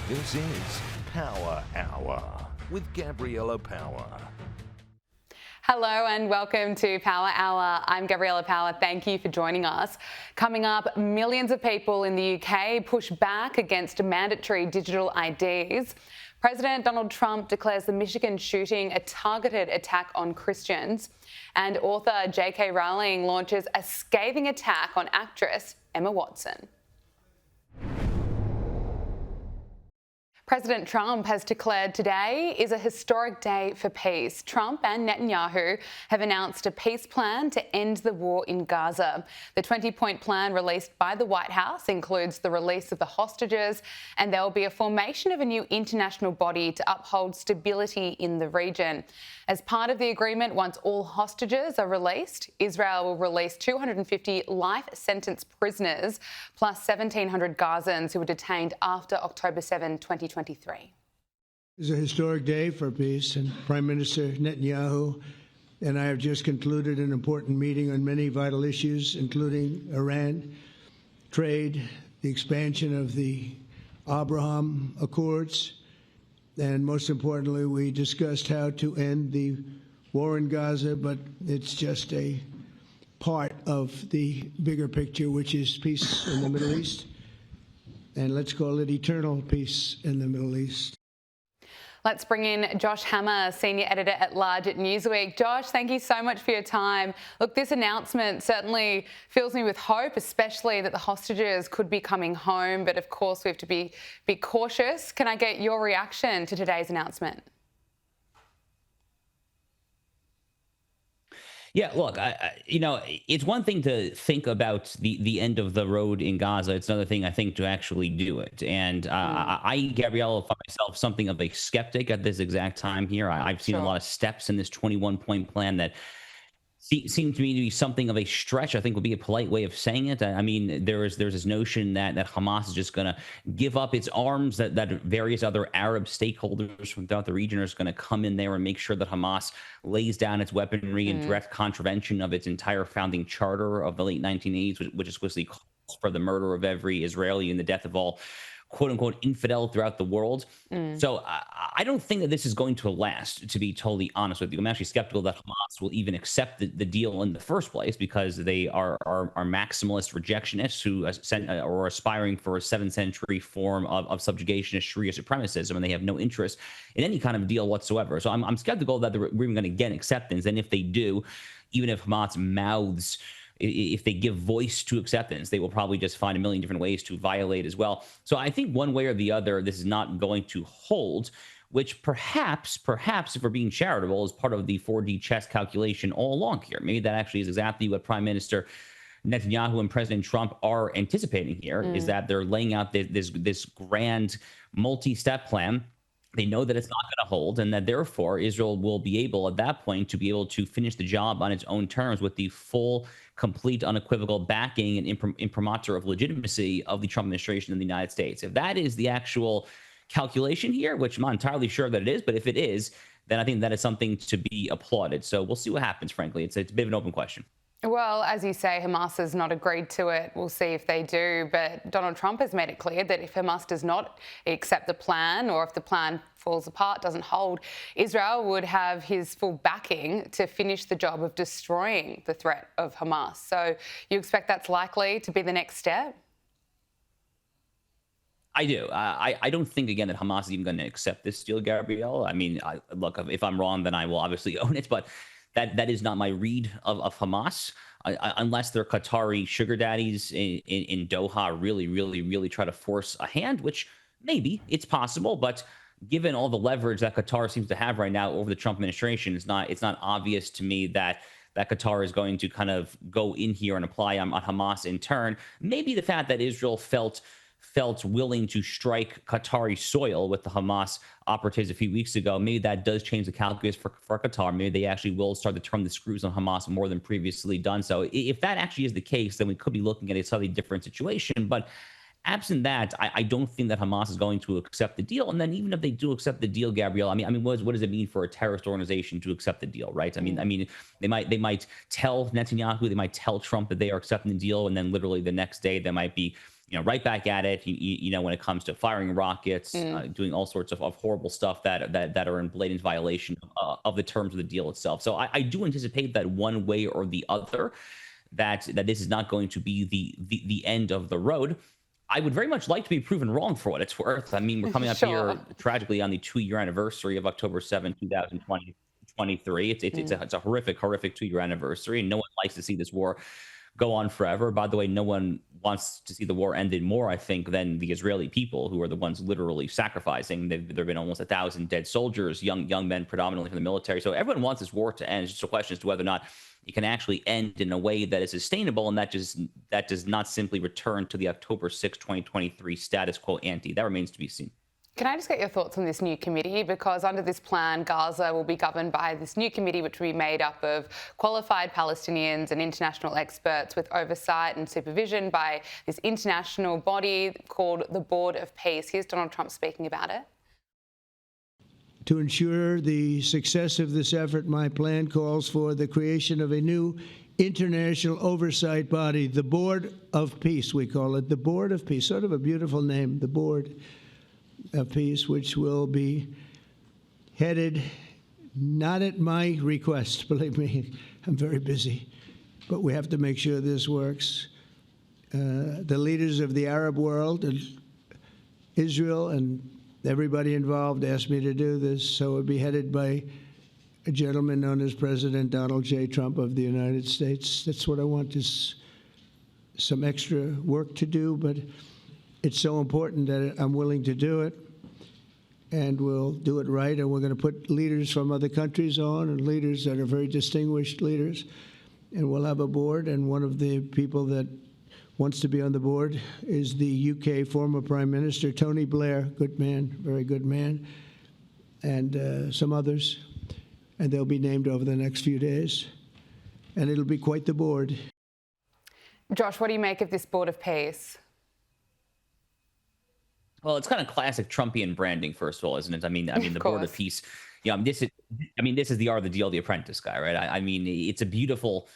This is Power Hour with Gabriella Power. Hello and welcome to Power Hour. I'm Gabriella Power. Thank you for joining us. Coming up, millions of people in the UK push back against mandatory digital IDs. President Donald Trump declares the Michigan shooting a targeted attack on Christians. And author JK Rowling launches a scathing attack on actress Emma Watson. President Trump has declared today is a historic day for peace. Trump and Netanyahu have announced a peace plan to end the war in Gaza. The 20-point plan released by the White House includes the release of the hostages, and there will be a formation of a new international body to uphold stability in the region. As part of the agreement, once all hostages are released, Israel will release 250 life sentence prisoners plus 1,700 Gazans who were detained after October 7, 2023. It's a historic day for peace, and Prime Minister Netanyahu and I have just concluded an important meeting on many vital issues, including Iran, trade, the expansion of the Abraham Accords, and most importantly, we discussed how to end the war in Gaza, but it's just a part of the bigger picture, which is peace in the Middle East. And let's call it eternal peace in the Middle East. Let's bring in Josh Hammer, Senior Editor at Large at Newsweek. Josh, thank you so much for your time. Look, this announcement certainly fills me with hope, especially that the hostages could be coming home. But of course, we have to be cautious. Can I get your reaction to today's announcement? Yeah, look, it's one thing to think about the end of the road in Gaza. It's another thing, I think, to actually do it. And Gabriella, find myself something of a skeptic at this exact time here. I've seen a lot of steps in this 21-point plan that seems to me to be something of a stretch, I think would be a polite way of saying it. I mean, there's this notion that Hamas is just going to give up its arms, that various other Arab stakeholders from throughout the region are going to come in there and make sure that Hamas lays down its weaponry in direct contravention of its entire founding charter of the late 1980s, which explicitly calls for the murder of every Israeli and the death of all quote unquote infidel throughout the world. So I don't think that this is going to last, to be totally honest with you. I'm actually skeptical that Hamas will even accept the deal in the first place, because they are maximalist rejectionists who are aspiring for a 7th century form of subjugation, Sharia supremacism, and they have no interest in any kind of deal whatsoever. So I'm skeptical that we're even going to get acceptance. And if they do, even if Hamas mouths, if they give voice to acceptance, they will probably just find a million different ways to violate as well. So I think one way or the other, this is not going to hold, which perhaps, if we're being charitable, is part of the 4D chess calculation all along here. Maybe that actually is exactly what Prime Minister Netanyahu and President Trump are anticipating here, is that they're laying out this grand multi-step plan. They know that it's not going to hold, and that therefore Israel will be able at that point to be able to finish the job on its own terms with the full, complete, unequivocal backing and imprimatur of legitimacy of the Trump administration in the United States. If that is the actual calculation here, which I'm not entirely sure that it is, but if it is, then I think that is something to be applauded. So we'll see what happens, frankly. It's a bit of an open question. Well, as you say, Hamas has not agreed to it. We'll see if they do. But Donald Trump has made it clear that if Hamas does not accept the plan, or if the plan falls apart, doesn't hold, Israel would have his full backing to finish the job of destroying the threat of Hamas. So you expect that's likely to be the next step? I do. I don't think, again, that Hamas is even going to accept this deal, Gabrielle. I mean, look, if I'm wrong, then I will obviously own it. But that is not my read of Hamas, unless they're Qatari sugar daddies in Doha really try to force a hand, which maybe it's possible. But given all the leverage that Qatar seems to have right now over the Trump administration, it's not obvious to me that Qatar is going to kind of go in here and apply on Hamas in turn. Maybe the fact that Israel felt willing to strike Qatari soil with the Hamas operatives a few weeks ago, maybe that does change the calculus for Qatar. Maybe they actually will start to turn the screws on Hamas more than previously done. So if that actually is the case, then we could be looking at a slightly different situation. But absent that, I don't think that Hamas is going to accept the deal. And then even if they do accept the deal, Gabrielle, I mean, what does it mean for a terrorist organization to accept the deal, right? I mean, they might tell Netanyahu, they might tell Trump that they are accepting the deal, and then literally the next day they might be right back at it. When it comes to firing rockets, doing all sorts of horrible stuff that are in blatant violation of the terms of the deal itself. So I do anticipate that one way or the other, that this is not going to be the end of the road. I would very much like to be proven wrong for what it's worth. I mean, we're coming up here tragically on the 2-year anniversary of October 7th, 2023. It's a horrific 2-year anniversary, and no one likes to see this war go on forever. By the way, no one wants to see the war ended more, I think, than the Israeli people, who are the ones literally sacrificing. There have been almost 1,000 dead soldiers, young men predominantly from the military. So everyone wants this war to end. It's just a question as to whether or not it can actually end in a way that is sustainable, and that does not simply return to the October 6, 2023 status quo ante. That remains to be seen. Can I just get your thoughts on this new committee? Because under this plan, Gaza will be governed by this new committee, which will be made up of qualified Palestinians and international experts, with oversight and supervision by this international body called the Board of Peace. Here's Donald Trump speaking about it. To ensure the success of this effort, my plan calls for the creation of a new international oversight body, the Board of Peace, we call it, the Board of Peace. Sort of a beautiful name, the Board of Peace, which will be headed, not at my request, believe me, I'm very busy, but we have to make sure this works. The leaders of the Arab world and Israel and everybody involved asked me to do this, so it would be headed by a gentleman known as President Donald J. Trump of the United States. That's what I want, is some extra work to do, but it's so important that I'm willing to do it, and we'll do it right, and we're going to put leaders from other countries on, and leaders that are very distinguished leaders, and we'll have a board, and one of the people that wants to be on the board is the UK former Prime Minister, Tony Blair, good man, very good man, and some others, and they'll be named over the next few days, and it'll be quite the board. Josh, what do you make of this Board of Peace? Well, it's kind of classic Trumpian branding, first of all, isn't it? I mean, the Board of Peace. This is the art of the deal, the Apprentice guy, right? I mean, it's a beautiful.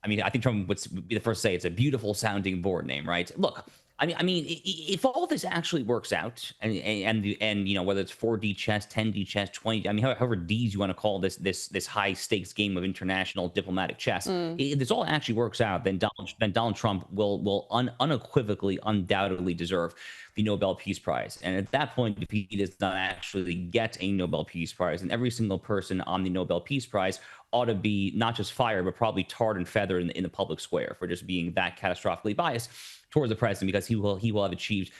I think Trump would be the first to say it's a beautiful sounding board name, right? Look, if all this actually works out, and whether it's 4D chess, 10D chess, 20, however D's you want to call this high stakes game of international diplomatic chess, if this all actually works out, then Donald Trump will unequivocally, undoubtedly deserve the Nobel Peace Prize. And at that point, if he does not actually get a Nobel Peace Prize, then every single person on the Nobel Peace Prize ought to be not just fired, but probably tarred and feathered in the public square for just being that catastrophically biased towards the president, because he will have achieved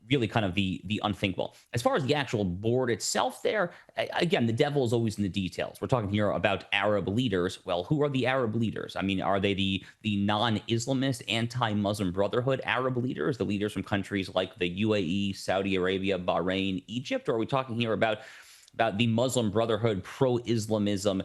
really kind of the unthinkable. As far as the actual board itself there, again, the devil is always in the details. We're talking here about Arab leaders. Well, who are the Arab leaders? Are they the non-Islamist, anti-Muslim Brotherhood Arab leaders, the leaders from countries like the UAE, Saudi Arabia, Bahrain, Egypt? Or are we talking here about the Muslim Brotherhood pro-Islamism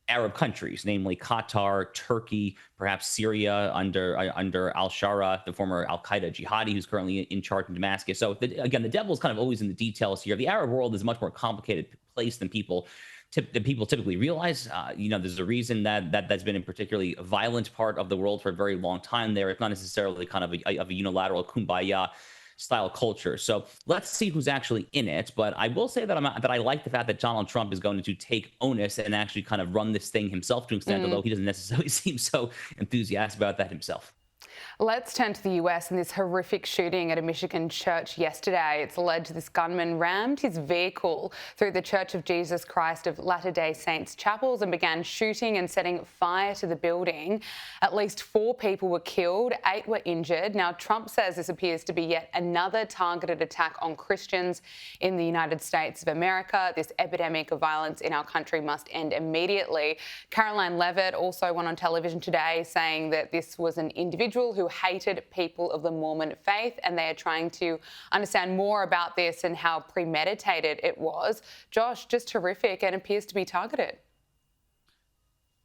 Arab countries, namely Qatar, Turkey, perhaps Syria under al-Shara, the former al-Qaeda jihadi who's currently in charge in Damascus? So again, the devil is kind of always in the details here. The Arab world is a much more complicated place than people typically realize. There's a reason that's been a particularly violent part of the world for a very long time there. It's not necessarily kind of a unilateral kumbaya style culture. So let's see who's actually in it. But I will say that I like the fact that Donald Trump is going to take onus and actually kind of run this thing himself to an extent, although he doesn't necessarily seem so enthusiastic about that himself. Let's turn to the US and this horrific shooting at a Michigan church yesterday. It's alleged this gunman rammed his vehicle through the Church of Jesus Christ of Latter-day Saints chapels and began shooting and setting fire to the building. At least 4 people were killed, 8 were injured. Now, Trump says this appears to be yet another targeted attack on Christians in the United States of America. This epidemic of violence in our country must end immediately. Caroline Levitt also went on television today saying that this was an individual who hated people of the Mormon faith, and they are trying to understand more about this and how premeditated it was. Josh, just horrific and appears to be targeted.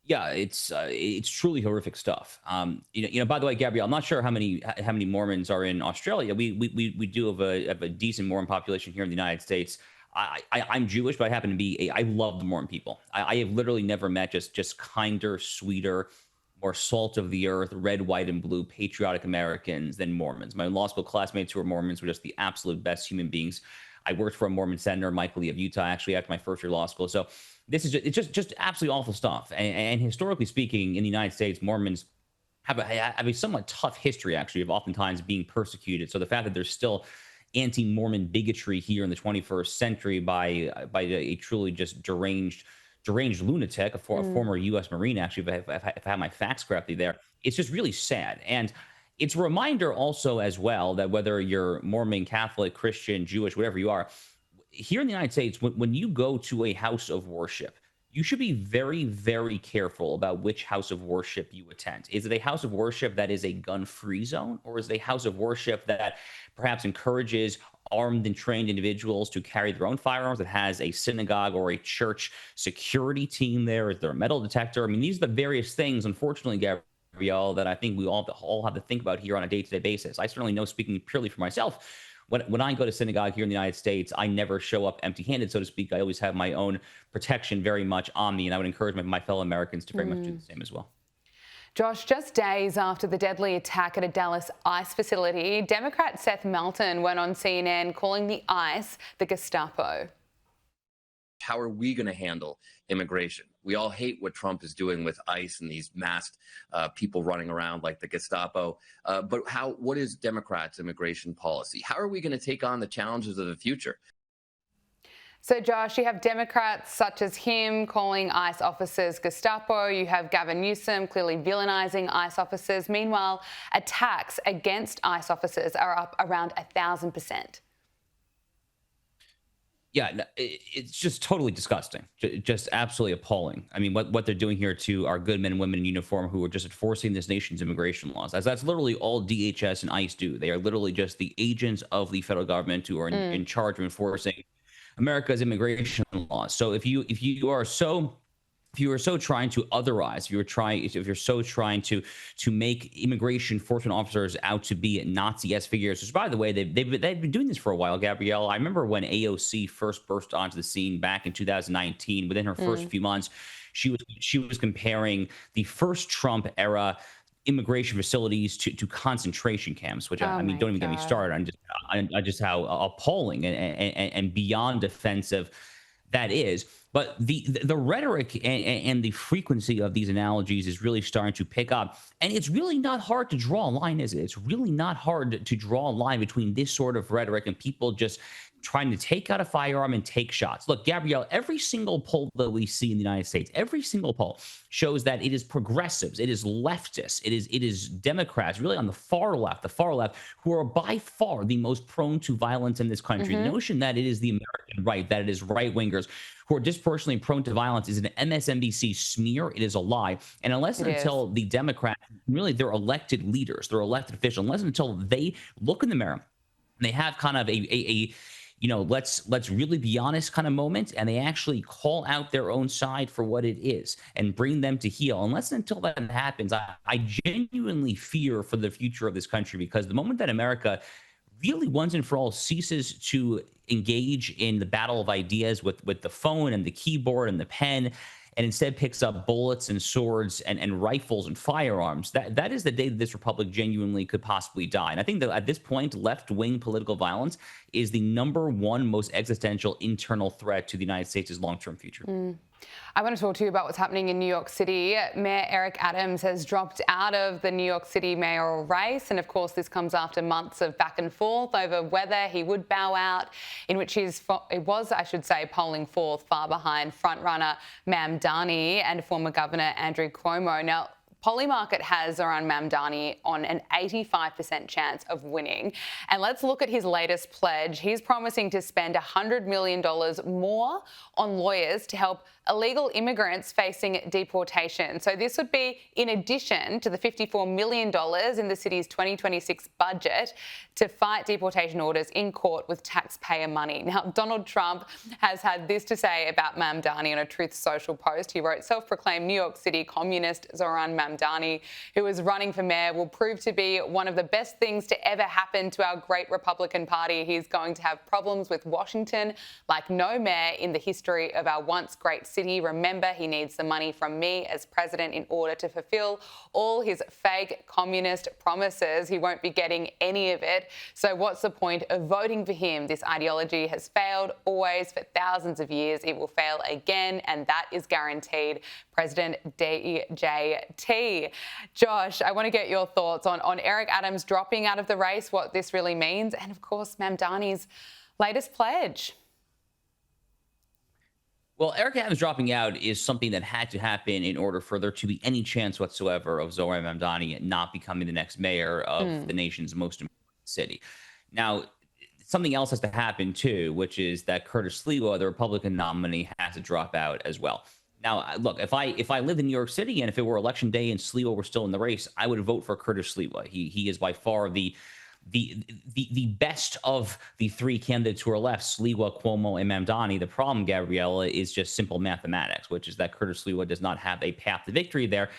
Yeah, it's truly horrific stuff. By the way, Gabrielle, I'm not sure how many Mormons are in Australia. We do have a decent Mormon population here in the United States. I'm Jewish, but I happen to be I love the Mormon people. I have literally never met just kinder, sweeter, more salt of the earth, red, white, and blue, patriotic Americans than Mormons. My law school classmates who are Mormons were just the absolute best human beings. I worked for a Mormon senator, Michael Lee of Utah, actually after my first year of law school. So this is just absolutely awful stuff. And historically speaking, in the United States, Mormons have a somewhat tough history, actually, of oftentimes being persecuted. So the fact that there's still anti-Mormon bigotry here in the 21st century by a truly just deranged lunatic, a former U.S. Marine, actually, if I have my facts correctly there, it's just really sad. And it's a reminder also as well that whether you're Mormon, Catholic, Christian, Jewish, whatever you are, here in the United States, when you go to a house of worship, you should be very, very careful about which house of worship you attend. Is it a house of worship that is a gun-free zone, or is it a house of worship that perhaps encourages armed and trained individuals to carry their own firearms, that has a synagogue or a church security team there? Is there a metal detector? I mean, these are the various things, unfortunately, Gabrielle, that I think we all have to think about here on a day-to-day basis. I certainly know, speaking purely for myself, when I go to synagogue here in the United States, I never show up empty-handed, so to speak. I always have my own protection very much on me, and I would encourage my fellow Americans to very much do the same as well. Josh, just days after the deadly attack at a Dallas ICE facility, Democrat Seth Melton went on CNN calling the ICE the Gestapo. How are we going to handle immigration? We all hate what Trump is doing with ICE and these masked people running around like the Gestapo. But what is Democrats' immigration policy? How are we going to take on the challenges of the future? So, Josh, you have Democrats such as him calling ICE officers Gestapo. You have Gavin Newsom clearly villainising ICE officers. Meanwhile, attacks against ICE officers are up around 1,000%. Yeah, it's just totally disgusting, just absolutely appalling. I mean, what they're doing here to our good men and women in uniform who are just enforcing this nation's immigration laws. That's literally all DHS and ICE do. They are literally just the agents of the federal government who are in charge of enforcing America's immigration laws. So if you are so trying to otherize, if you're so trying to make immigration enforcement officers out to be Nazi-esque figures, which, by the way, they've been doing this for a while, Gabrielle. I remember when AOC first burst onto the scene back in 2019. Within her first few months, she was comparing the first Trump era immigration facilities to concentration camps, which I mean, don't even get me started on just how appalling and beyond offensive that is. But the rhetoric and the frequency of these analogies is really starting to pick up. And it's really not hard to draw a line, is it? It's really not hard to draw a line between this sort of rhetoric and people just trying to take out a firearm and take shots. Look, Gabrielle, every single poll that we see in the United States, every single poll shows that it is progressives, it is leftists, it is Democrats, really on the far left, who are by far the most prone to violence in this country. The notion that it is the American right, that it is right-wingers who are disproportionately prone to violence is an MSNBC smear. It is a lie. And unless and until the Democrats, really their elected leaders, their elected officials, unless and until they look in the mirror and they have kind of a let's really be honest kind of moment, and they actually call out their own side for what it is and bring them to heel. Unless and until that happens, I genuinely fear for the future of this country, because the moment that America really once and for all ceases to engage in the battle of ideas with the phone and the keyboard and the pen, and instead picks up bullets and swords and rifles and firearms, that is the day that this republic genuinely could possibly die. And I think that at this point, left-wing political violence is the #1 most existential internal threat to the United States' long-term future. I want to talk to you about what's happening in New York City. Mayor Eric Adams has dropped out of the New York City mayoral race. And of course, this comes after months of back and forth over whether he would bow out, in which he was, I should say, polling fourth, far behind frontrunner Mamdani and former Governor Andrew Cuomo. Now, Polymarket has Zohran Mamdani on an 85% chance of winning. And let's look at his latest pledge. He's promising to spend $100 million more on lawyers to help illegal immigrants facing deportation. So this would be in addition to the $54 million in the city's 2026 budget to fight deportation orders in court with taxpayer money. Now, Donald Trump has had this to say about Mamdani on a Truth Social post. He wrote, "Self-proclaimed New York City communist Zohran Mamdani Mamdani, who is running for mayor, will prove to be one of the best things to ever happen to our great Republican Party. He's going to have problems with Washington like no mayor in the history of our once great city. Remember, he needs the money from me as president in order to fulfill all his fake communist promises. He won't be getting any of it. So what's the point of voting for him? This ideology has failed always for thousands of years. It will fail again, and that is guaranteed. President DJT. Josh, I want to get your thoughts on Eric Adams dropping out of the race, what this really means, and of course, Mamdani's latest pledge. Well, Eric Adams dropping out is something that had to happen in order for there to be any chance whatsoever of Zohran Mamdani not becoming the next mayor of the nation's most important city. Now, something else has to happen too, which is that Curtis Sliwa, the Republican nominee, has to drop out as well. Now, look, if I lived in New York City and if it were election day and Sliwa were still in the race, I would vote for Curtis Sliwa. He is by far the best of the three candidates who are left, Sliwa, Cuomo, and Mamdani. The problem, Gabriella, is just simple mathematics, which is that Curtis Sliwa does not have a path to victory there,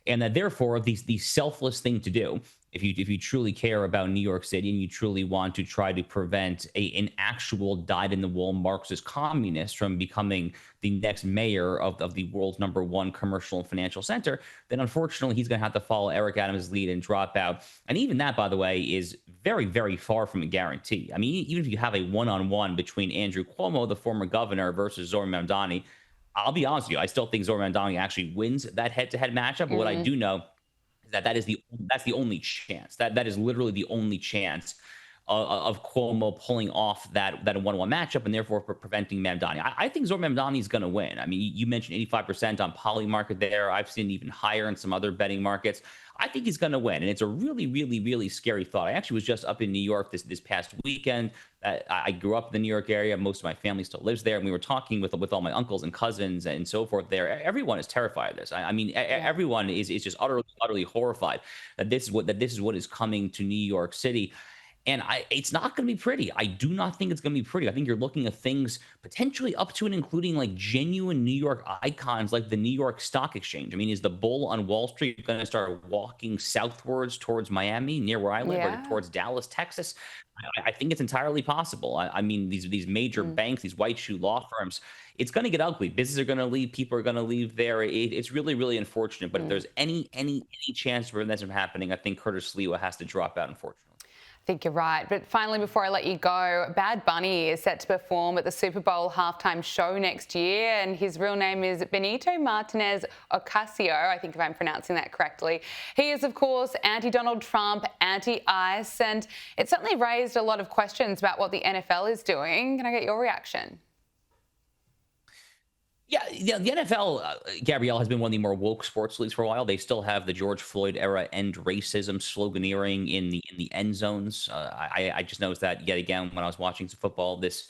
and that therefore the selfless thing to do, if you truly care about New York City and you truly want to try to prevent an actual dyed-in-the-wool Marxist communist from becoming the next mayor of the world's #1 commercial and financial center, then unfortunately he's going to have to follow Eric Adams' lead and drop out. And even that, by the way, is very, very far from a guarantee. I mean, even if you have a one-on-one between Andrew Cuomo, the former governor, versus Zohran Mamdani, I'll be honest with you, I still think Zohran Mamdani actually wins that head-to-head matchup. But what I do know is that that's the only chance. That is literally the only chance of Cuomo pulling off that one-on-one matchup and therefore preventing Mamdani. I think Zohran Mamdani is going to win. I mean, you mentioned 85% on Poly Market there. I've seen even higher in some other betting markets. I think he's going to win, and it's a really, really, really scary thought. I actually was just up in New York this past weekend. I grew up in the New York area. Most of my family still lives there, and we were talking with all my uncles and cousins and so forth there. Everyone is terrified of this. I mean, everyone is just utterly horrified that this is what is coming to New York City. And it's not going to be pretty. I do not think it's going to be pretty. I think you're looking at things potentially up to and including like genuine New York icons like the New York Stock Exchange. I mean, is the bull on Wall Street going to start walking southwards towards Miami, near where I live, or towards Dallas, Texas? I think it's entirely possible. I mean, these major banks, these white shoe law firms, it's going to get ugly. Businesses are going to leave. People are going to leave there. It's really, really unfortunate. But if there's any chance for that from happening, I think Curtis Sliwa has to drop out, unfortunately. I think you're right. But finally, before I let you go, Bad Bunny is set to perform at the Super Bowl halftime show next year, and his real name is Benito Martinez Ocasio, I think if I'm pronouncing that correctly. He is, of course, anti-Donald Trump, anti-ICE, and it certainly raised a lot of questions about what the NFL is doing. Can I get your reaction? Yeah, the NFL, Gabrielle, has been one of the more woke sports leagues for a while. They still have the George Floyd era "End Racism" sloganeering in the end zones. I just noticed that yet again when I was watching some football this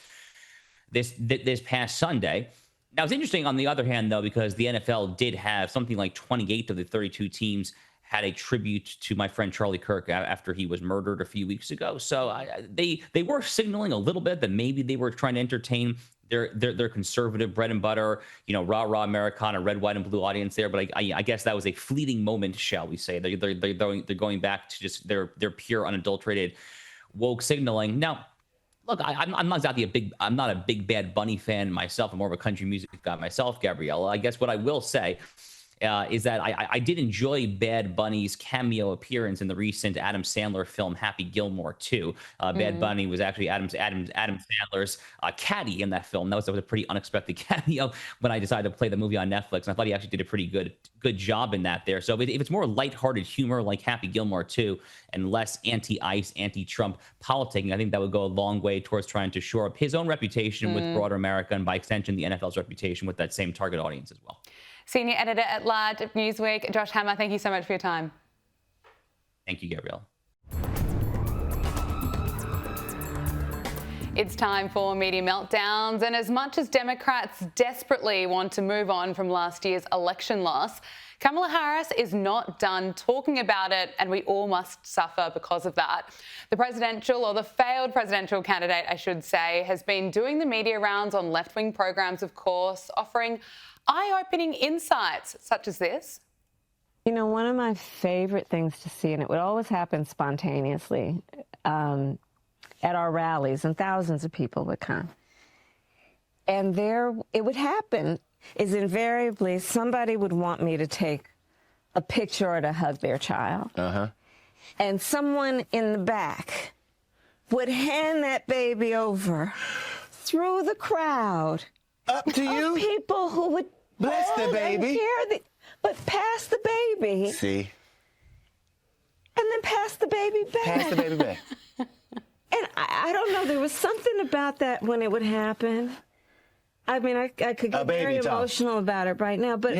past Sunday. Now it's interesting on the other hand though, because the NFL did have something like 28 of the 32 teams had a tribute to my friend Charlie Kirk after he was murdered a few weeks ago. So they were signaling a little bit that maybe they were trying to entertain their conservative bread and butter, rah Americana, red, white, and blue audience there. But I guess that was a fleeting moment, shall we say? They're going back to just their pure, unadulterated woke signaling. Now, look, I'm not exactly I'm not a big Bad Bunny fan myself. I'm more of a country music guy myself, Gabriella. I guess what I will say is that I did enjoy Bad Bunny's cameo appearance in the recent Adam Sandler film Happy Gilmore 2. Bad Bunny was actually Adam Sandler's caddy in that film. That was a pretty unexpected cameo when I decided to play the movie on Netflix. And I thought he actually did a pretty good job in that there. So if it's more lighthearted humor like Happy Gilmore 2 and less anti-ICE, anti-Trump politicking, I think that would go a long way towards trying to shore up his own reputation with broader America and by extension the NFL's reputation with that same target audience as well. Senior Editor at Large of Newsweek, Josh Hammer, thank you so much for your time. Thank you, Gabrielle. It's time for Media Meltdowns, and as much as Democrats desperately want to move on from last year's election loss, Kamala Harris is not done talking about it, and we all must suffer because of that. The failed presidential candidate, I should say, has been doing the media rounds on left-wing programs, of course, offering eye-opening insights such as this. You know, one of my favorite things to see, and it would always happen spontaneously, at our rallies, and thousands of people would come. And there, it would happen, is invariably somebody would want me to take a picture or to hug their child. And someone in the back would hand that baby over through the crowd. Up to you? People who would bless the baby. But pass the baby. See? And then pass the baby back. Pass the baby back. And I don't know, there was something about that when it would happen. I mean, I could get very emotional about it right now, but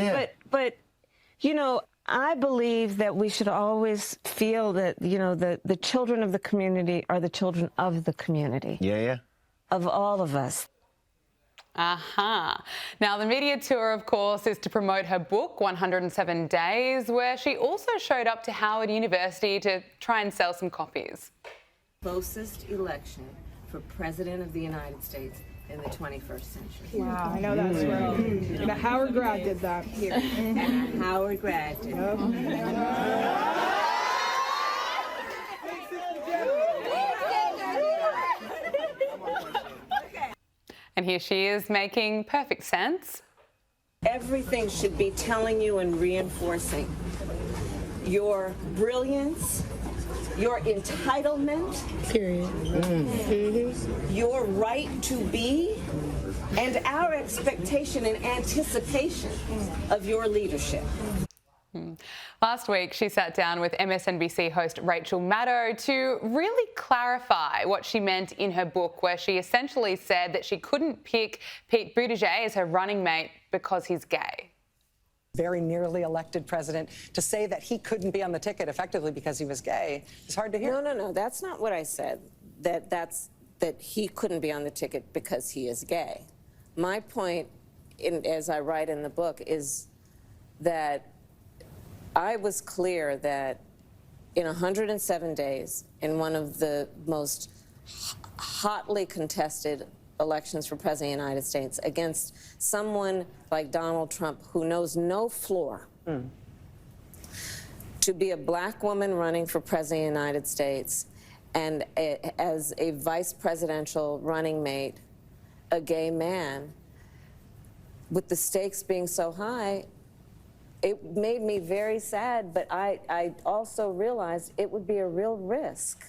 you know, I believe that we should always feel that, you know, the children of the community are the children of the community. Yeah. Of all of us. Now, the media tour, of course, is to promote her book, 107 Days, where she also showed up to Howard University to try and sell some copies. Closest election for President of the United States in the 21st century. Wow, I know that's real. And a Howard grad did that. Here. And a Howard grad did And here she is making perfect sense. Everything should be telling you and reinforcing your brilliance, your entitlement, your right to be, and our expectation and anticipation of your leadership. Last week, she sat down with MSNBC host Rachel Maddow to really clarify what she meant in her book, where she essentially said that she couldn't pick Pete Buttigieg as her running mate because he's gay. Very nearly elected president, to say that he couldn't be on the ticket effectively because he was gay is hard to hear. No, that's not what I said, that he couldn't be on the ticket because he is gay. My point, as I write in the book, is that I was clear that in 107 days, in one of the most hotly contested elections for President of the United States, against someone like Donald Trump who knows no floor, to be a black woman running for President of the United States and as a vice presidential running mate, a gay man, with the stakes being so high, it made me very sad, but I also realized it would be a real risk.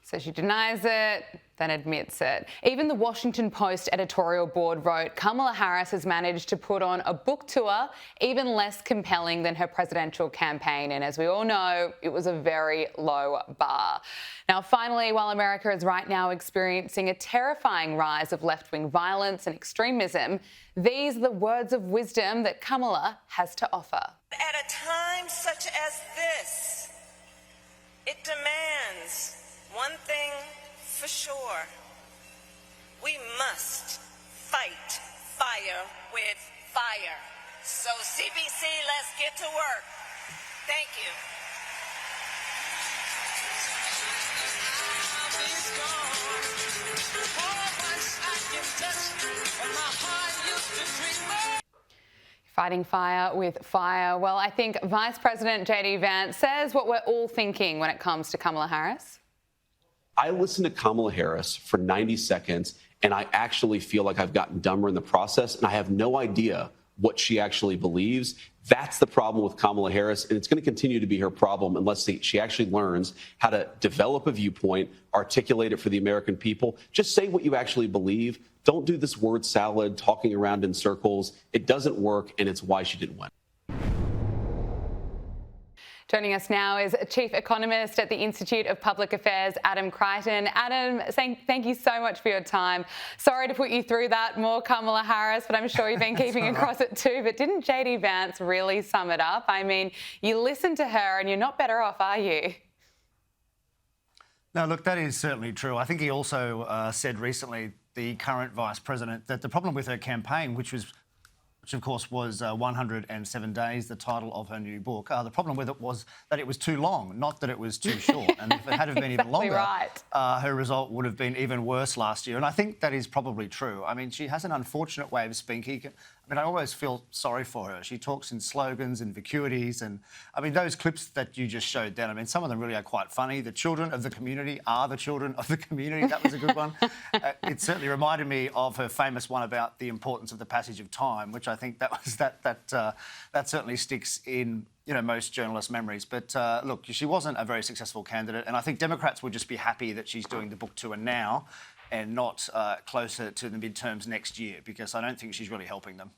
So she denies it, then admits it. Even the Washington Post editorial board wrote Kamala Harris has managed to put on a book tour even less compelling than her presidential campaign. And as we all know, it was a very low bar. Now, finally, while America is right now experiencing a terrifying rise of left-wing violence and extremism, these are the words of wisdom that Kamala has to offer. At a time such as this, it demands one thing for sure. We must fight fire with fire. So CBC, let's get to work. Thank you. Fighting fire with fire. Well, I think Vice President JD Vance says what we're all thinking when it comes to Kamala Harris. I listened to Kamala Harris for 90 seconds, and I actually feel like I've gotten dumber in the process, and I have no idea what she actually believes. That's the problem with Kamala Harris, and it's going to continue to be her problem unless she actually learns how to develop a viewpoint, articulate it for the American people. Just say what you actually believe. Don't do this word salad, talking around in circles. It doesn't work, and it's why she didn't win. Joining us now is Chief Economist at the Institute of Public Affairs, Adam Crichton. Adam, thank you so much for your time. Sorry to put you through that, more Kamala Harris, but I'm sure you've been keeping across it too. But didn't JD Vance really sum it up? I mean, you listen to her and you're not better off, are you? No, look, that is certainly true. I think he also said recently, the current Vice President, that the problem with her campaign, which of course was 107 Days, the title of her new book. The problem with it was that it was too long, not that it was too short. And if it had been even longer, her result would have been even worse last year. And I think that is probably true. I mean, she has an unfortunate way of speaking I mean, I always feel sorry for her. She talks in slogans and vacuities. And, I mean, those clips that you just showed then, I mean, some of them really are quite funny. The children of the community are the children of the community. That was a good one. It certainly reminded me of her famous one about the importance of the passage of time, which I think that certainly sticks in, you know, most journalists' memories. But, look, she wasn't a very successful candidate. And I think Democrats would just be happy that she's doing the book tour now and not closer to the midterms next year, because I don't think she's really helping them.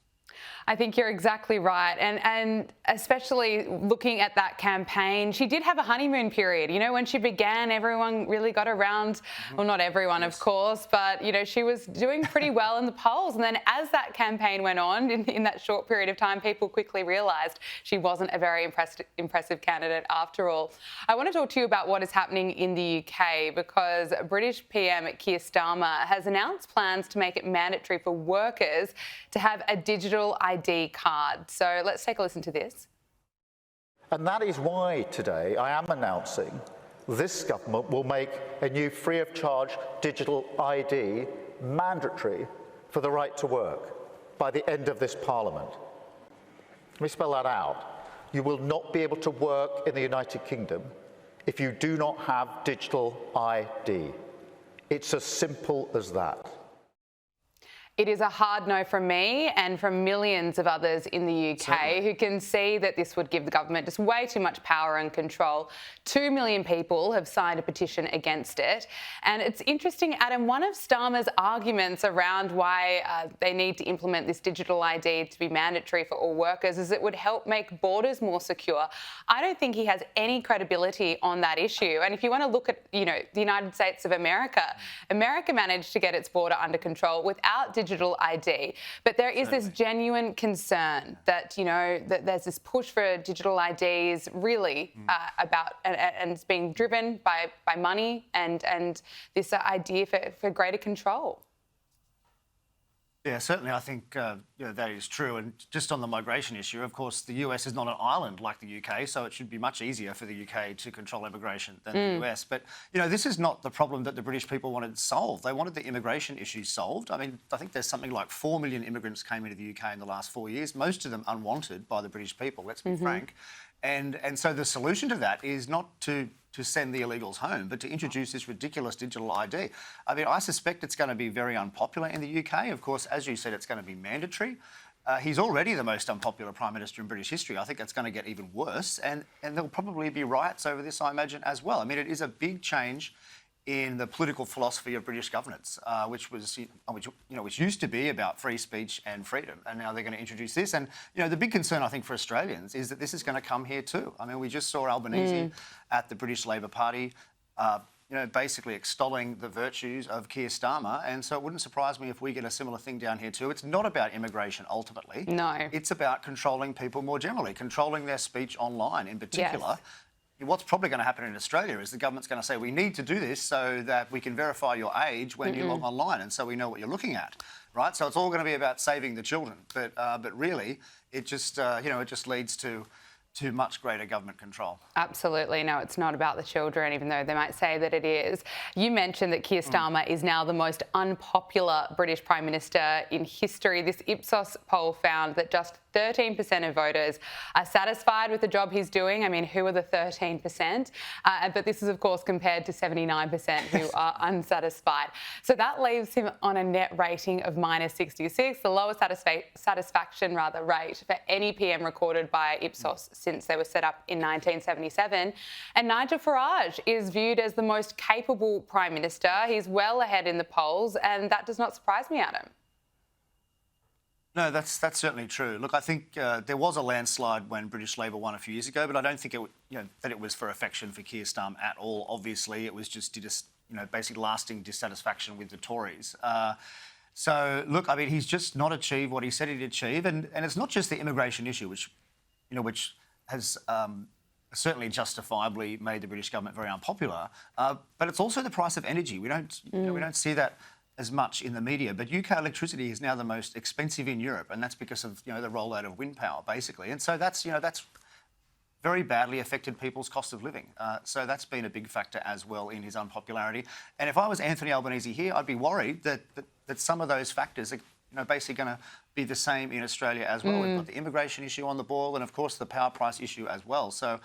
I think you're exactly right. And especially looking at that campaign, she did have a honeymoon period. You know, when she began, everyone really got around, well, not everyone, of course, but, you know, she was doing pretty well in the polls. And then as that campaign went on, in that short period of time, people quickly realised she wasn't a very impressive candidate after all. I want to talk to you about what is happening in the UK, because British PM Keir Starmer has announced plans to make it mandatory for workers to have a digital ID card. So let's take a listen to this. And that is why today I am announcing this government will make a new free of charge digital ID mandatory for the right to work by the end of this Parliament. Let me spell that out. You will not be able to work in the United Kingdom if you do not have digital ID. It's as simple as that. It is a hard no from me and from millions of others in the UK who can see that this would give the government just way too much power and control. 2 million people have signed a petition against it. And it's interesting, Adam, one of Starmer's arguments around why they need to implement this digital ID to be mandatory for all workers is it would help make borders more secure. I don't think he has any credibility on that issue. And if you want to look at, you know, the United States of America, America managed to get its border under control without digital ID. But there is this genuine concern that, you know, that there's this push for digital IDs really about, and it's being driven by money and this idea for greater control. Yeah, certainly I think you know, that is true. And just on the migration issue, of course, the US is not an island like the UK, so it should be much easier for the UK to control immigration than the US. But, you know, this is not the problem that the British people wanted solved. They wanted the immigration issue solved. I mean, I think there's something like 4 million immigrants came into the UK in the last 4 years, most of them unwanted by the British people, let's be frank. And so the solution to that is not to send the illegals home, but to introduce this ridiculous digital ID. I mean, I suspect it's going to be very unpopular in the UK. Of course, as you said, it's going to be mandatory. He's already the most unpopular Prime Minister in British history. I think that's going to get even worse. And there'll probably be riots over this, I imagine, as well. I mean, it is a big change in the political philosophy of British governance, which used to be about free speech and freedom, and now they're going to introduce this. And you know, the big concern I think for Australians is that this is going to come here too. I mean, we just saw Albanese at the British Labor Party, you know, basically extolling the virtues of Keir Starmer, and so it wouldn't surprise me if we get a similar thing down here too. It's not about immigration ultimately. No, it's about controlling people more generally, controlling their speech online in particular. Yes. What's probably going to happen in Australia is the government's going to say, we need to do this so that we can verify your age when you log online and so we know what you're looking at, right? So it's all going to be about saving the children. But really, it just, you know, it just leads to much greater government control. Absolutely. No, it's not about the children, even though they might say that it is. You mentioned that Keir Starmer is now the most unpopular British Prime Minister in history. This Ipsos poll found that just 13% of voters are satisfied with the job he's doing. I mean, who are the 13%? But this is, of course, compared to 79% who are unsatisfied. So that leaves him on a net rating of -66, the lowest satisfaction rate for any PM recorded by Ipsos since they were set up in 1977. And Nigel Farage is viewed as the most capable Prime Minister. He's well ahead in the polls, and that does not surprise me, Adam. No, that's certainly true. Look, I think there was a landslide when British Labor won a few years ago, but I don't think that it was for affection for Keir Starmer at all. Obviously, it was just basic lasting dissatisfaction with the Tories. So look, I mean, he's just not achieved what he said he'd achieve, and it's not just the immigration issue, which has certainly justifiably made the British government very unpopular, but it's also the price of energy. We don't see that as much in the media, but UK electricity is now the most expensive in Europe, and that's because of the rollout of wind power, basically. And so that's very badly affected people's cost of living. So that's been a big factor as well in his unpopularity. And if I was Anthony Albanese here, I'd be worried that some of those factors are basically going to be the same in Australia as well. We've got the immigration issue on the ball, and of course the power price issue as well. So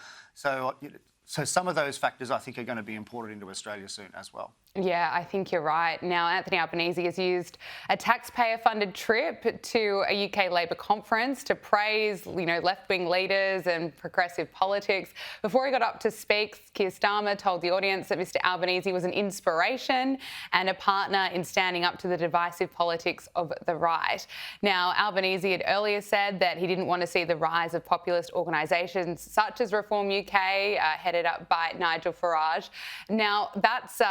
some of those factors I think are going to be imported into Australia soon as well. Yeah, I think you're right. Now, Anthony Albanese has used a taxpayer-funded trip to a UK Labor conference to praise, left-wing leaders and progressive politics. Before he got up to speak, Keir Starmer told the audience that Mr Albanese was an inspiration and a partner in standing up to the divisive politics of the right. Now, Albanese had earlier said that he didn't want to see the rise of populist organisations such as Reform UK, headed up by Nigel Farage. Now, that's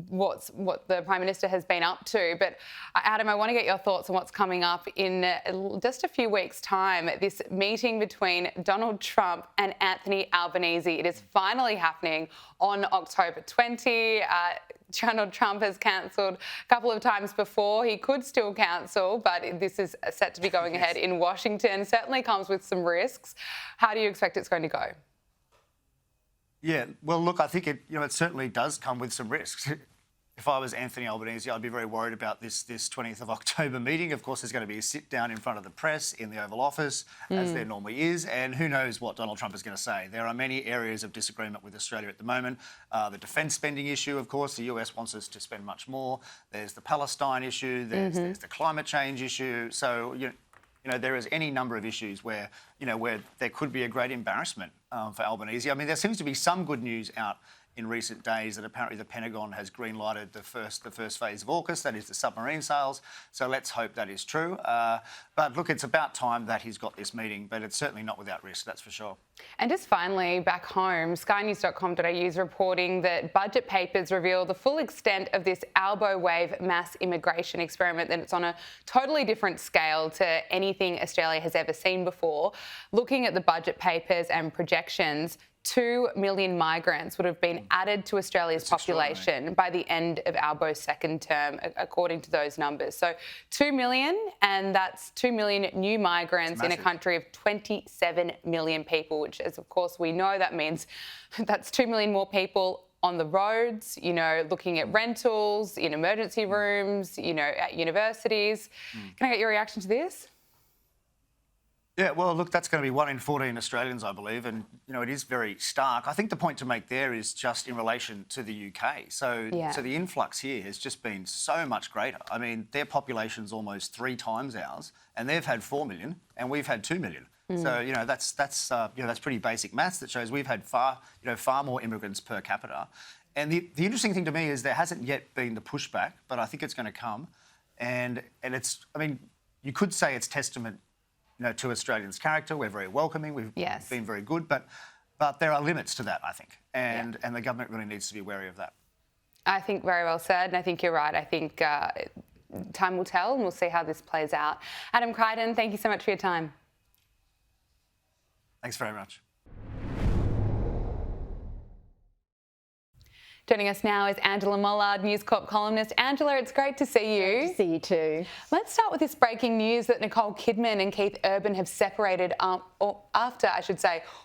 what the Prime Minister has been up to. But Adam, I want to get your thoughts on what's coming up in just a few weeks' time, this meeting between Donald Trump and Anthony Albanese. It is finally happening on October 20. Donald Trump has cancelled a couple of times before. He could still cancel, but this is set to be going ahead in Washington. Certainly comes with some risks. How do you expect it's going to go? Yeah, well, look, I think it certainly does come with some risks. If I was Anthony Albanese, I'd be very worried about this 20th of October meeting. Of course, there's going to be a sit-down in front of the press in the Oval Office, as there normally is, and who knows what Donald Trump is going to say. There are many areas of disagreement with Australia at the moment. The defence spending issue, of course, the US wants us to spend much more. There's the Palestine issue. There's the climate change issue. So, there is any number of issues where there could be a great embarrassment for Albanese. I mean, there seems to be some good news out in recent days that apparently the Pentagon has green-lighted the first phase of AUKUS, that is the submarine sales. So let's hope that is true. But look, it's about time that he's got this meeting, but it's certainly not without risk, that's for sure. And just finally, back home, skynews.com.au is reporting that budget papers reveal the full extent of this Albo wave mass immigration experiment, that it's on a totally different scale to anything Australia has ever seen before. Looking at the budget papers and projections, 2 million migrants would have been added to Australia's population by the end of Albo's second term, according to those numbers. So 2 million, and that's 2 million new migrants in a country of 27 million people, which, as of course we know, that means that's 2 million more people on the roads, looking at rentals, in emergency rooms, at universities. Can I get your reaction to this? Yeah, well, look, that's going to be 1 in 14 Australians, I believe, and, it is very stark. I think the point to make there is just in relation to the UK. So the influx here has just been so much greater. I mean, their population's almost 3 times ours, and they've had 4 million, and we've had 2 million. So, that's pretty basic maths that shows we've had far more immigrants per capita. And the interesting thing to me is there hasn't yet been the pushback, but I think it's going to come. And it's, you could say it's testament to Australians' character. We're very welcoming. We've been very good, but there are limits to that, I think, and the government really needs to be wary of that. I think very well said, and I think you're right. I think time will tell, and we'll see how this plays out. Adam Crichton, thank you so much for your time. Thanks very much. Joining us now is Angela Mollard, News Corp columnist. Angela, it's great to see you. Great to see you too. Let's start with this breaking news that Nicole Kidman and Keith Urban have separated after,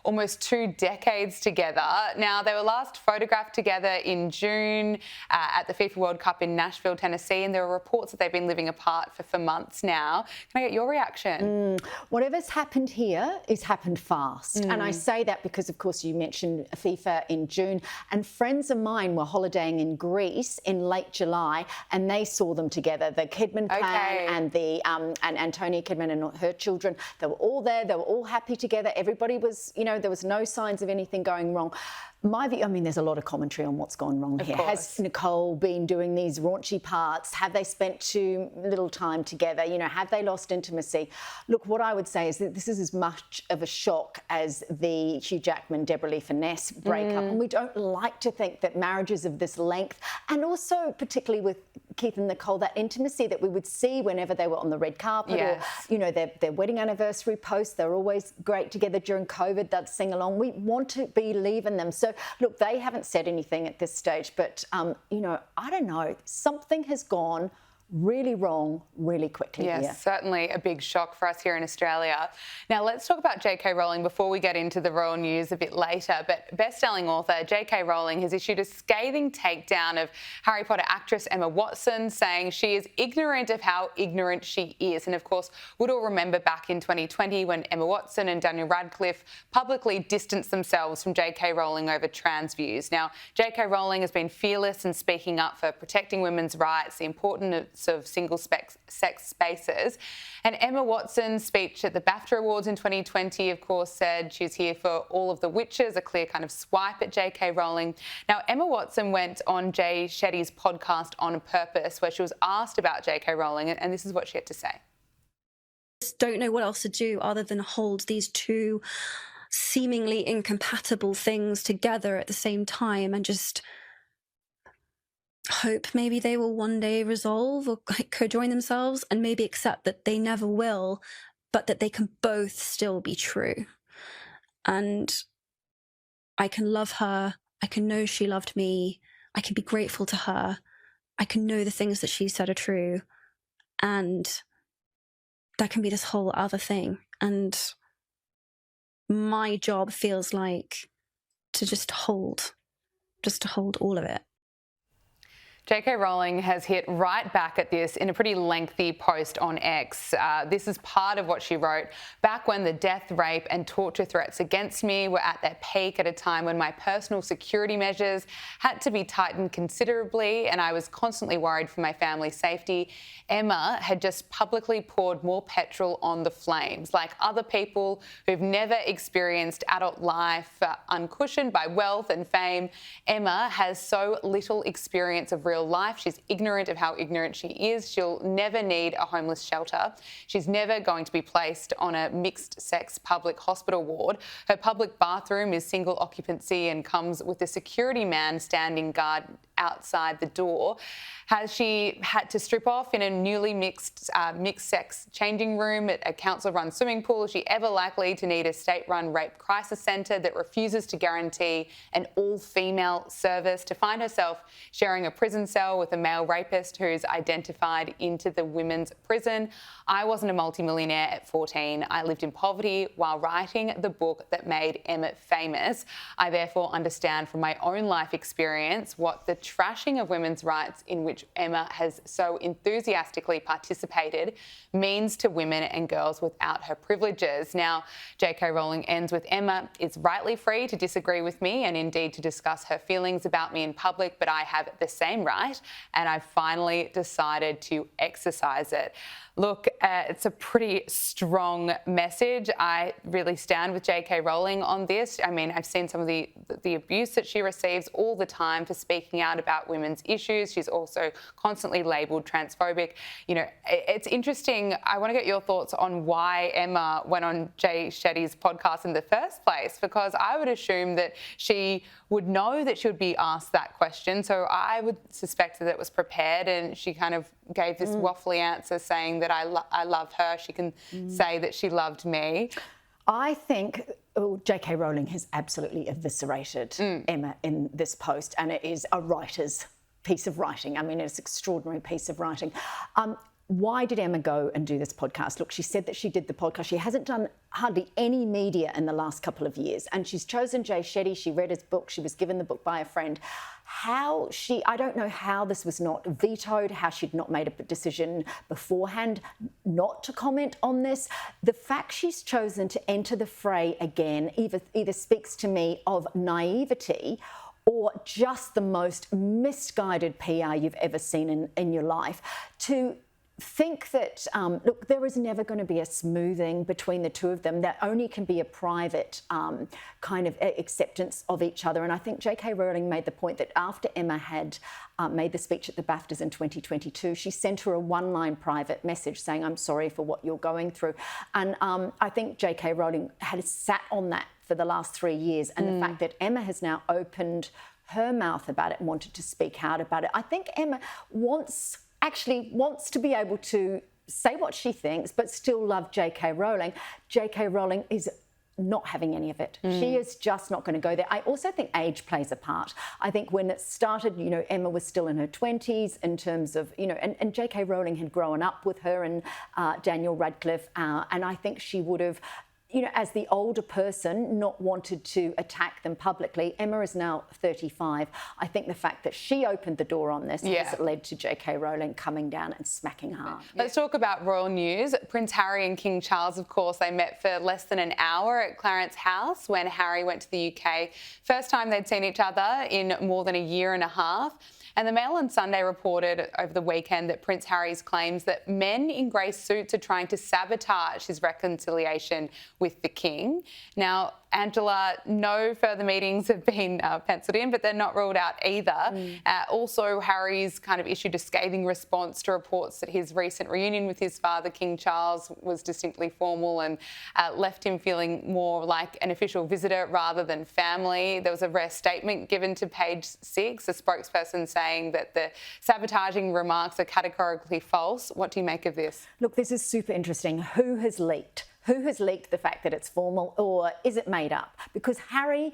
almost 2 decades together. Now, they were last photographed together in June at the FIFA World Cup in Nashville, Tennessee, and there are reports that they've been living apart for months now. Can I get your reaction? Whatever's happened here is happened fast. And I say that because, of course, you mentioned FIFA in June, and friends of mine were holidaying in Greece in late July, and they saw them together. The Kidman clan and the and Antonia Kidman and her children. They were all there. They were all happy together. Everybody was, there was no signs of anything going wrong. My view, there's a lot of commentary on what's gone wrong here. Has Nicole been doing these raunchy parts? Have they spent too little time together? Have they lost intimacy? Look, what I would say is that this is as much of a shock as the Hugh Jackman, Deborah Lee Finesse breakup. And we don't like to think that marriages of this length, and also particularly with Keith and Nicole, that intimacy that we would see whenever they were on the red carpet or, their wedding anniversary posts, they're always great together during COVID, they'd sing along. We want to believe in them. So, look, they haven't said anything at this stage, but, I don't know, something has gone really wrong really quickly. Yes, here. certainly a big shock for us here in Australia. Now, let's talk about JK Rowling before we get into the royal news a bit later. But best-selling author JK Rowling has issued a scathing takedown of Harry Potter actress Emma Watson, saying she is ignorant of how ignorant she is. And of course, we'd all remember back in 2020 when Emma Watson and Daniel Radcliffe publicly distanced themselves from JK Rowling over trans views. Now, JK Rowling has been fearless in speaking up for protecting women's rights, the importance of single-sex spaces. And Emma Watson's speech at the BAFTA Awards in 2020, of course, said she's here for all of the witches, a clear kind of swipe at JK Rowling. Now, Emma Watson went on Jay Shetty's podcast On Purpose, where she was asked about JK Rowling, and this is what she had to say. Just don't know what else to do other than hold these two seemingly incompatible things together at the same time and just hope maybe they will one day resolve or co-join themselves, and maybe accept that they never will, but that they can both still be true. And I can love her, I can know she loved me, I can be grateful to her, I can know the things that she said are true, and there can be this whole other thing. And my job feels like to just hold all of it. JK Rowling has hit right back at this in a pretty lengthy post on X. This is part of what she wrote back when the death, rape and torture threats against me were at their peak, at a time when my personal security measures had to be tightened considerably and I was constantly worried for my family's safety. Emma had just publicly poured more petrol on the flames. Like other people who've never experienced adult life uncushioned by wealth and fame, Emma has so little experience of real life. She's ignorant of how ignorant she is. She'll never need a homeless shelter. She's never going to be placed on a mixed-sex public hospital ward. Her public bathroom is single occupancy and comes with a security man standing guard outside the door. Has she had to strip off in a newly mixed-sex changing room at a council-run swimming pool? Is she ever likely to need a state-run rape crisis centre that refuses to guarantee an all-female service? To find herself sharing a prison cell with a male rapist who's identified into the women's prison? I wasn't a multimillionaire at 14. I lived in poverty while writing the book that made Emma famous. I therefore understand from my own life experience what the trashing of women's rights, in which Emma has so enthusiastically participated, means to women and girls without her privileges. Now, JK Rowling ends with, Emma is rightly free to disagree with me and indeed to discuss her feelings about me in public, but I have the same right and I've finally decided to exercise it. Look, it's a pretty strong message. I really stand with JK Rowling on this. I mean, I've seen some of the abuse that she receives all the time for speaking out about women's issues. She's also constantly labelled transphobic. You know, it's interesting. I want to get your thoughts on why Emma went on Jay Shetty's podcast in the first place, because I would assume that she would know that she would be asked that question. So I would suspect that it was prepared, and she kind of gave this waffly answer saying that I love her. She can say that she loved me. I think JK Rowling has absolutely eviscerated Emma in this post, and it is a writer's piece of writing. I mean, it's an extraordinary piece of writing. Why did Emma go and do this podcast? Look, she said that she did the podcast. She hasn't done hardly any media in the last couple of years, and she's chosen Jay Shetty. She read his book. She was given the book by a friend. I don't know how this was not vetoed, how she'd not made a decision beforehand not to comment on this. The fact she's chosen to enter the fray again either speaks to me of naivety or just the most misguided PR you've ever seen in your life, to think that, look, there is never going to be a smoothing between the two of them. There only can be a private kind of acceptance of each other. And I think JK Rowling made the point that after Emma had made the speech at the BAFTAs in 2022, she sent her a one-line private message saying, I'm sorry for what you're going through. And I think JK Rowling had sat on that for the last 3 years. And the fact that Emma has now opened her mouth about it and wanted to speak out about it, I think Emma wants to be able to say what she thinks, but still love JK Rowling. JK Rowling is not having any of it. She is just not going to go there. I also think age plays a part. I think when it started, you know, Emma was still in her 20s in terms of, you know, and JK Rowling had grown up with her and Daniel Radcliffe, and I think she would have, you know, as the older person, not wanted to attack them publicly. Emma is now 35. I think the fact that she opened the door on this has led to JK Rowling coming down and smacking hard. Let's talk about royal news. Prince Harry and King Charles, of course, they met for less than an hour at Clarence House when Harry went to the UK. First time they'd seen each other in more than a year and a half. And the Mail on Sunday reported over the weekend that Prince Harry's claims that men in grey suits are trying to sabotage his reconciliation with the King. Now, Angela, no further meetings have been penciled in, but they're not ruled out either. Also, Harry's kind of issued a scathing response to reports that his recent reunion with his father, King Charles, was distinctly formal and left him feeling more like an official visitor rather than family. There was a rare statement given to Page 6, a spokesperson saying that the sabotaging remarks are categorically false. What do you make of this? Look, this is super interesting. Who has leaked? Who has leaked the fact that it's formal, or is it made up? Because Harry,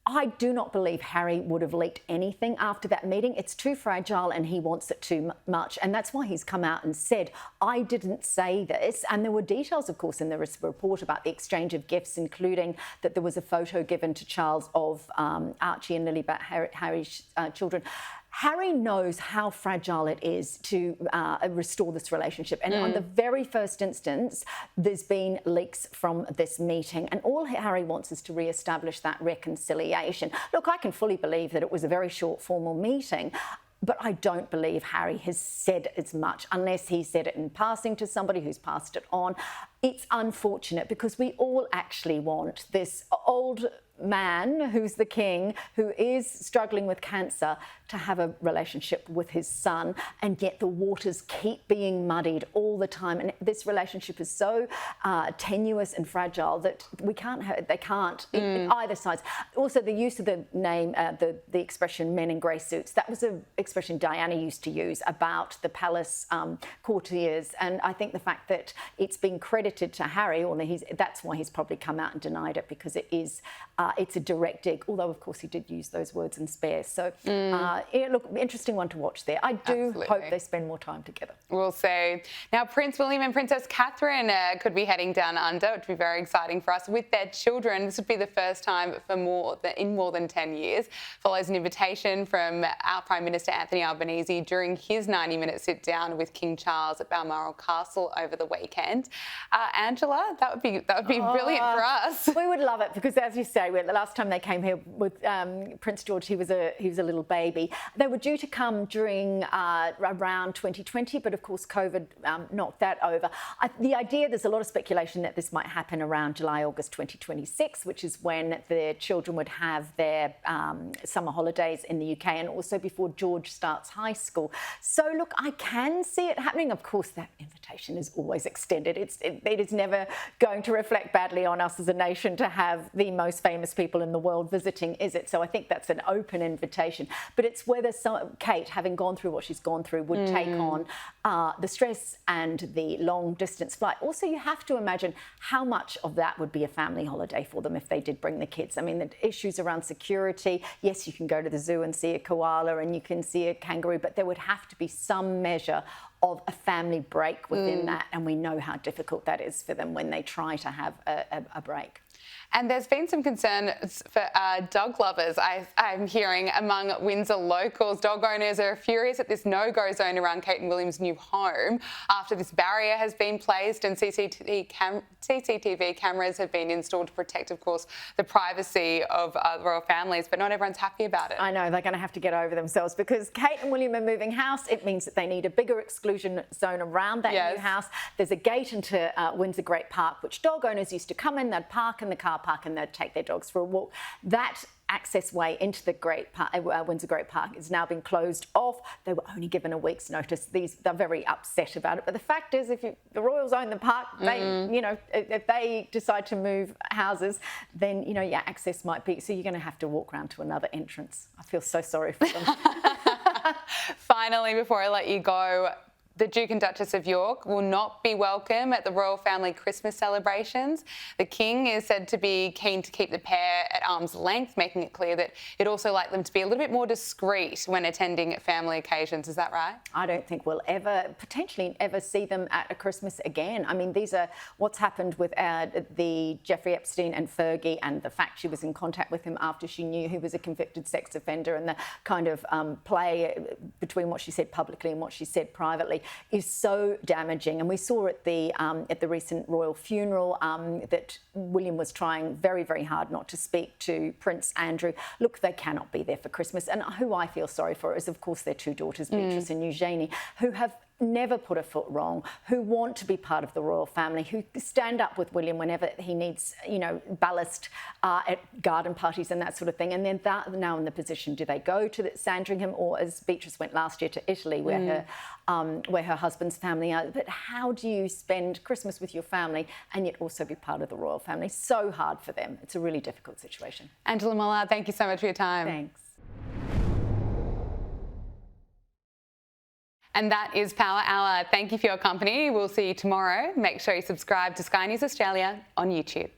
I do not believe Harry would have leaked anything after that meeting. It's too fragile and he wants it too much. And that's why he's come out and said, I didn't say this. And there were details, of course, in the report about the exchange of gifts, including that there was a photo given to Charles of Archie and Lilibet, Harry's children. Harry knows how fragile it is to restore this relationship. And on the very first instance, there's been leaks from this meeting. And all Harry wants is to re-establish that reconciliation. Look, I can fully believe that it was a very short formal meeting, but I don't believe Harry has said as much, unless he said it in passing to somebody who's passed it on. It's unfortunate because we all actually want this old man who's the king, who is struggling with cancer, to have a relationship with his son, and yet the waters keep being muddied all the time. And this relationship is so tenuous and fragile that they can't in either sides. Also, the use of the name, the expression men in grey suits, that was an expression Diana used to use about the palace courtiers. And I think the fact that it's been credited to Harry, or that's why he's probably come out and denied it, because it is it's a direct dig, although of course he did use those words in spare. So look, interesting one to watch there. I do hope they spend more time together. We'll see. Now, Prince William and Princess Catherine could be heading down under, which would be very exciting for us, with their children. This would be the first time in more than 10 years. Follows an invitation from our Prime Minister Anthony Albanese during his 90-minute sit-down with King Charles at Balmoral Castle over the weekend. Angela, that would be brilliant for us. We would love it because, as you say, the last time they came here with Prince George, he was a little baby. They were due to come during around 2020, but of course COVID knocked that over. The idea, there's a lot of speculation that this might happen around July, August 2026, which is when the children would have their summer holidays in the UK, and also before George starts high school. So look, I can see it happening. Of course, that invitation is always extended. It is never going to reflect badly on us as a nation to have the most famous people in the world visiting, is it? So I think that's an open invitation. But it's whether Kate, having gone through what she's gone through, would take on the stress and the long distance flight. Also, you have to imagine how much of that would be a family holiday for them if they did bring the kids. I mean, the issues around security, yes, you can go to the zoo and see a koala and you can see a kangaroo, but there would have to be some measure of a family break within that, and we know how difficult that is for them when they try to have a break. And there's been some concern for dog lovers, I'm hearing, among Windsor locals. Dog owners are furious at this no-go zone around Kate and William's new home after this barrier has been placed and CCTV cameras have been installed to protect, of course, the privacy of royal families, but not everyone's happy about it. I know, they're going to have to get over themselves because Kate and William are moving house. It means that they need a bigger exclusion zone around that new house. There's a gate into Windsor Great Park, which dog owners used to come in, they'd park in the car park and they'd take their dogs for a walk. That access way into the Windsor Great Park has now been closed off. They were only given a week's notice. They're very upset about it. But the fact is, if the Royals own the park, they, if they decide to move houses, then, access might be. So you're going to have to walk around to another entrance. I feel so sorry for them. Finally, before I let you go, The Duke and Duchess of York will not be welcome at the royal family Christmas celebrations. The King is said to be keen to keep the pair at arm's length, making it clear that he'd also like them to be a little bit more discreet when attending family occasions. Is that right? I don't think we'll potentially ever see them at a Christmas again. I mean, these are what's happened with the Jeffrey Epstein and Fergie, and the fact she was in contact with him after she knew he was a convicted sex offender, and the kind of play between what she said publicly and what she said privately is so damaging. And we saw at the recent royal funeral that William was trying very, very hard not to speak to Prince Andrew. Look, they cannot be there for Christmas. And who I feel sorry for is, of course, their two daughters, Beatrice and Eugenie, who have never put a foot wrong, who want to be part of the royal family, who stand up with William whenever he needs, ballast at garden parties and that sort of thing. And then now in the position, do they go to Sandringham, or as Beatrice went last year to Italy, where her husband's family are? But how do you spend Christmas with your family and yet also be part of the royal family? So hard for them. It's a really difficult situation. Angela Millard, thank you so much for your time. Thanks. And that is Power Hour. Thank you for your company. We'll see you tomorrow. Make sure you subscribe to Sky News Australia on YouTube.